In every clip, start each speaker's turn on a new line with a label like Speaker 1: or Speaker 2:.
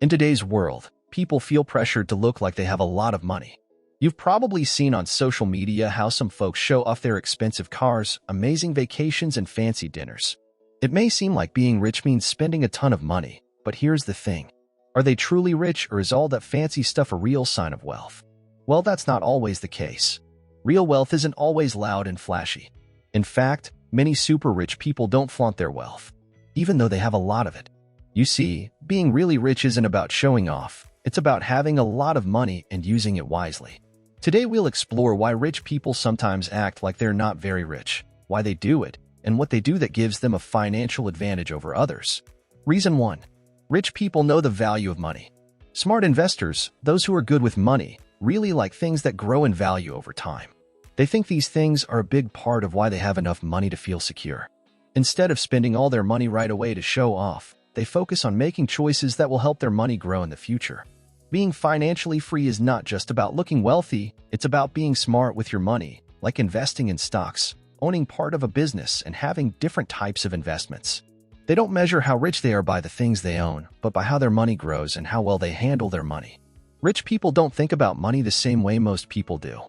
Speaker 1: In today's world, people feel pressured to look like they have a lot of money. You've probably seen on social media how some folks show off their expensive cars, amazing vacations, and fancy dinners. It may seem like being rich means spending a ton of money, but here's the thing. Are they truly rich, or is all that fancy stuff a real sign of wealth? Well, that's not always the case. Real wealth isn't always loud and flashy. In fact, many super rich people don't flaunt their wealth, even though they have a lot of it. You see, being really rich isn't about showing off. It's about having a lot of money and using it wisely. Today we'll explore why rich people sometimes act like they're not very rich, why they do it, and what they do that gives them a financial advantage over others. Reason 1. Rich people know the value of money. Smart investors, those who are good with money, really like things that grow in value over time. They think these things are a big part of why they have enough money to feel secure. Instead of spending all their money right away to show off, they focus on making choices that will help their money grow in the future. Being financially free is not just about looking wealthy, it's about being smart with your money, like investing in stocks, owning part of a business, and having different types of investments. They don't measure how rich they are by the things they own, but by how their money grows and how well they handle their money. Rich people don't think about money the same way most people do.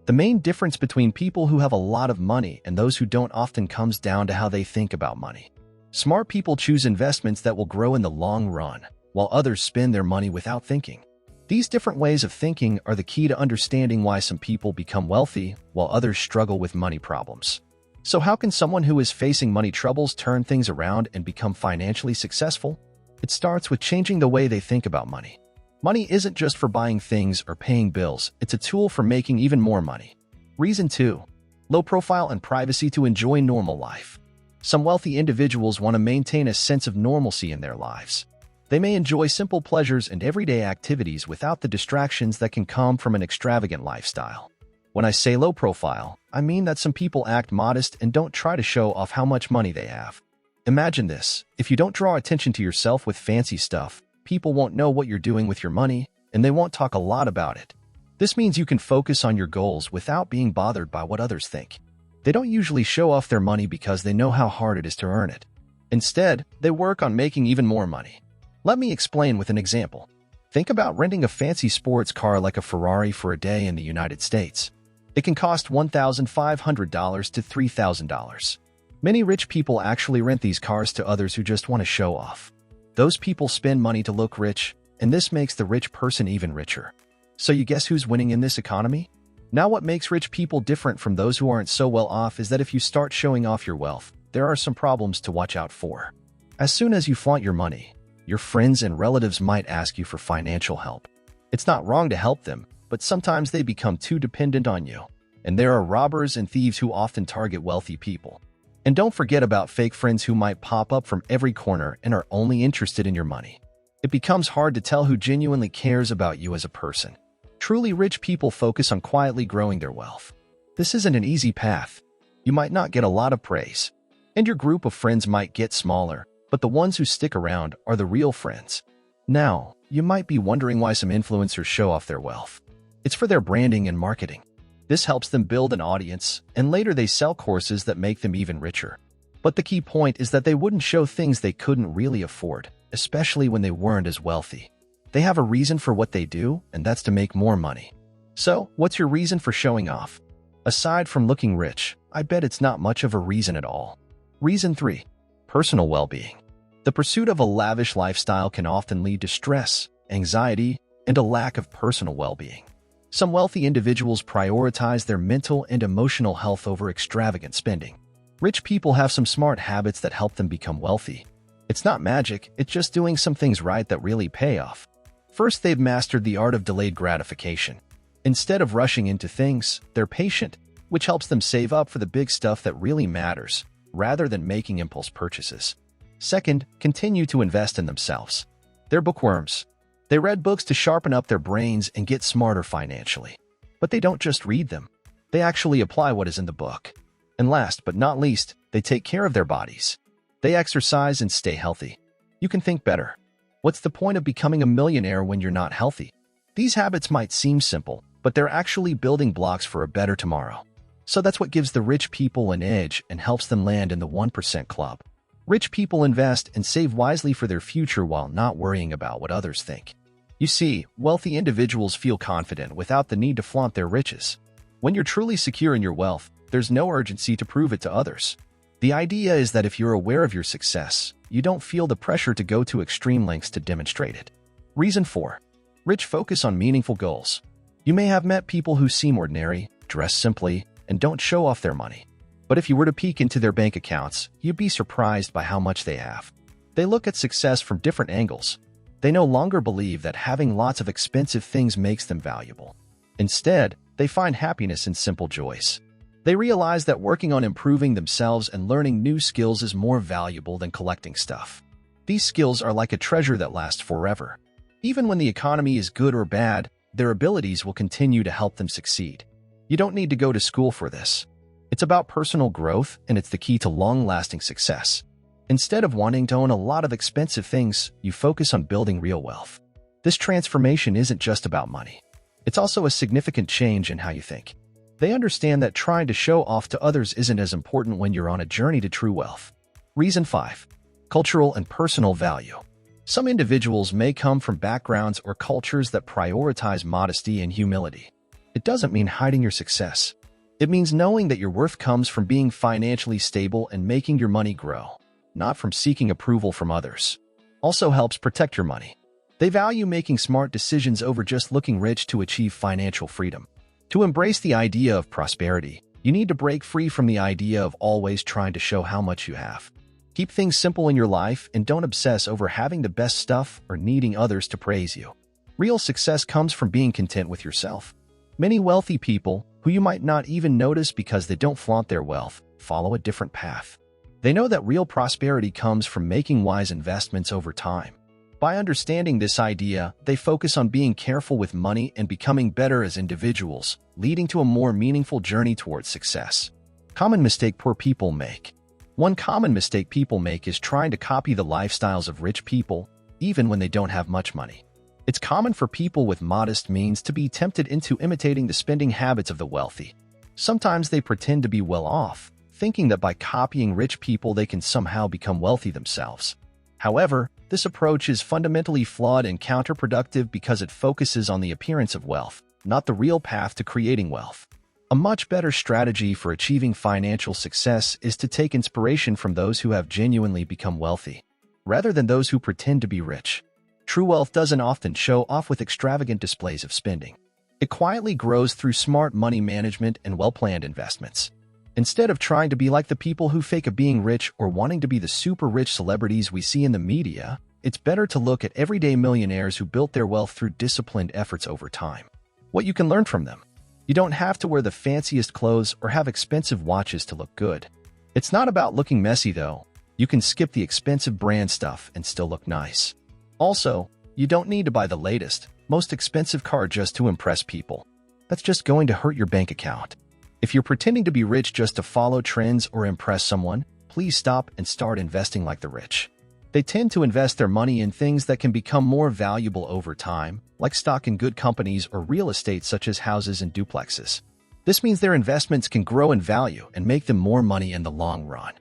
Speaker 1: The main difference between people who have a lot of money and those who don't often comes down to how they think about money. Smart people choose investments that will grow in the long run, while others spend their money without thinking. These different ways of thinking are the key to understanding why some people become wealthy while others struggle with money problems. So how can someone who is facing money troubles turn things around and become financially successful? It starts with changing the way they think about money. Money isn't just for buying things or paying bills, it's a tool for making even more money. Reason 2. Low profile and privacy to enjoy normal life. Some wealthy individuals want to maintain a sense of normalcy in their lives. They may enjoy simple pleasures and everyday activities without the distractions that can come from an extravagant lifestyle. When I say low profile, I mean that some people act modest and don't try to show off how much money they have. Imagine this: if you don't draw attention to yourself with fancy stuff, people won't know what you're doing with your money, and they won't talk a lot about it. This means you can focus on your goals without being bothered by what others think. They don't usually show off their money because they know how hard it is to earn it. Instead, they work on making even more money. Let me explain with an example. Think about renting a fancy sports car like a Ferrari for a day in the United States. It can cost $1,500 to $3,000. Many rich people actually rent these cars to others who just want to show off. Those people spend money to look rich, and this makes the rich person even richer. So you guess who's winning in this economy? Now, what makes rich people different from those who aren't so well off is that if you start showing off your wealth, there are some problems to watch out for. As soon as you flaunt your money, your friends and relatives might ask you for financial help. It's not wrong to help them, but sometimes they become too dependent on you. And there are robbers and thieves who often target wealthy people. And don't forget about fake friends who might pop up from every corner and are only interested in your money. It becomes hard to tell who genuinely cares about you as a person. Truly rich people focus on quietly growing their wealth. This isn't an easy path. You might not get a lot of praise, and your group of friends might get smaller, but the ones who stick around are the real friends. Now, you might be wondering why some influencers show off their wealth. It's for their branding and marketing. This helps them build an audience, and later they sell courses that make them even richer. But the key point is that they wouldn't show things they couldn't really afford, especially when they weren't as wealthy. They have a reason for what they do, and that's to make more money. So, what's your reason for showing off? Aside from looking rich, I bet it's not much of a reason at all. Reason 3. Personal well-being. The pursuit of a lavish lifestyle can often lead to stress, anxiety, and a lack of personal well-being. Some wealthy individuals prioritize their mental and emotional health over extravagant spending. Rich people have some smart habits that help them become wealthy. It's not magic, it's just doing some things right that really pay off. First, they've mastered the art of delayed gratification. Instead of rushing into things, they're patient, which helps them save up for the big stuff that really matters, rather than making impulse purchases. Second, continue to invest in themselves. They're bookworms. They read books to sharpen up their brains and get smarter financially. But they don't just read them. They actually apply what is in the book. And last but not least, they take care of their bodies. They exercise and stay healthy. You can think better. What's the point of becoming a millionaire when you're not healthy? These habits might seem simple, but they're actually building blocks for a better tomorrow. So that's what gives the rich people an edge and helps them land in the 1% club. Rich people invest and save wisely for their future while not worrying about what others think. You see, wealthy individuals feel confident without the need to flaunt their riches. When you're truly secure in your wealth, there's no urgency to prove it to others. The idea is that if you're aware of your success, you don't feel the pressure to go to extreme lengths to demonstrate it. Reason 4. Rich focus on meaningful goals. You may have met people who seem ordinary, dress simply, and don't show off their money. But if you were to peek into their bank accounts, you'd be surprised by how much they have. They look at success from different angles. They no longer believe that having lots of expensive things makes them valuable. Instead, they find happiness in simple joys. They realize that working on improving themselves and learning new skills is more valuable than collecting stuff. These skills are like a treasure that lasts forever. Even when the economy is good or bad, their abilities will continue to help them succeed. You don't need to go to school for this. It's about personal growth, and it's the key to long-lasting success. Instead of wanting to own a lot of expensive things, you focus on building real wealth. This transformation isn't just about money. It's also a significant change in how you think. They understand that trying to show off to others isn't as important when you're on a journey to true wealth. Reason 5. Cultural and personal value. Some individuals may come from backgrounds or cultures that prioritize modesty and humility. It doesn't mean hiding your success. It means knowing that your worth comes from being financially stable and making your money grow, not from seeking approval from others. Also helps protect your money. They value making smart decisions over just looking rich to achieve financial freedom. To embrace the idea of prosperity, you need to break free from the idea of always trying to show how much you have. Keep things simple in your life and don't obsess over having the best stuff or needing others to praise you. Real success comes from being content with yourself. Many wealthy people, who you might not even notice because they don't flaunt their wealth, follow a different path. They know that real prosperity comes from making wise investments over time. By understanding this idea, they focus on being careful with money and becoming better as individuals, leading to a more meaningful journey towards success. Common mistake poor people make. One common mistake people make is trying to copy the lifestyles of rich people, even when they don't have much money. It's common for people with modest means to be tempted into imitating the spending habits of the wealthy. Sometimes they pretend to be well off, thinking that by copying rich people they can somehow become wealthy themselves. However, this approach is fundamentally flawed and counterproductive because it focuses on the appearance of wealth, not the real path to creating wealth. A much better strategy for achieving financial success is to take inspiration from those who have genuinely become wealthy, rather than those who pretend to be rich. True wealth doesn't often show off with extravagant displays of spending. It quietly grows through smart money management and well-planned investments. Instead of trying to be like the people who fake a being rich or wanting to be the super-rich celebrities we see in the media, it's better to look at everyday millionaires who built their wealth through disciplined efforts over time. What you can learn from them. You don't have to wear the fanciest clothes or have expensive watches to look good. It's not about looking messy, though. You can skip the expensive brand stuff and still look nice. Also, you don't need to buy the latest, most expensive car just to impress people. That's just going to hurt your bank account. If you're pretending to be rich just to follow trends or impress someone, please stop and start investing like the rich. They tend to invest their money in things that can become more valuable over time, like stock in good companies or real estate such as houses and duplexes. This means their investments can grow in value and make them more money in the long run.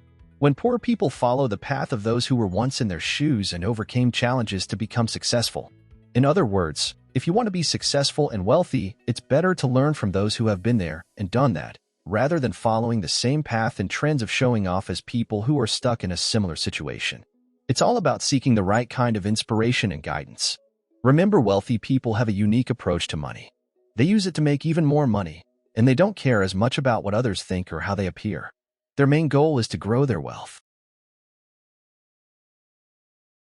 Speaker 1: When poor people follow the path of those who were once in their shoes and overcame challenges to become successful. In other words, if you want to be successful and wealthy, it's better to learn from those who have been there and done that, rather than following the same path and trends of showing off as people who are stuck in a similar situation. It's all about seeking the right kind of inspiration and guidance. Remember, wealthy people have a unique approach to money. They use it to make even more money, and they don't care as much about what others think or how they appear. Their main goal is to grow their wealth.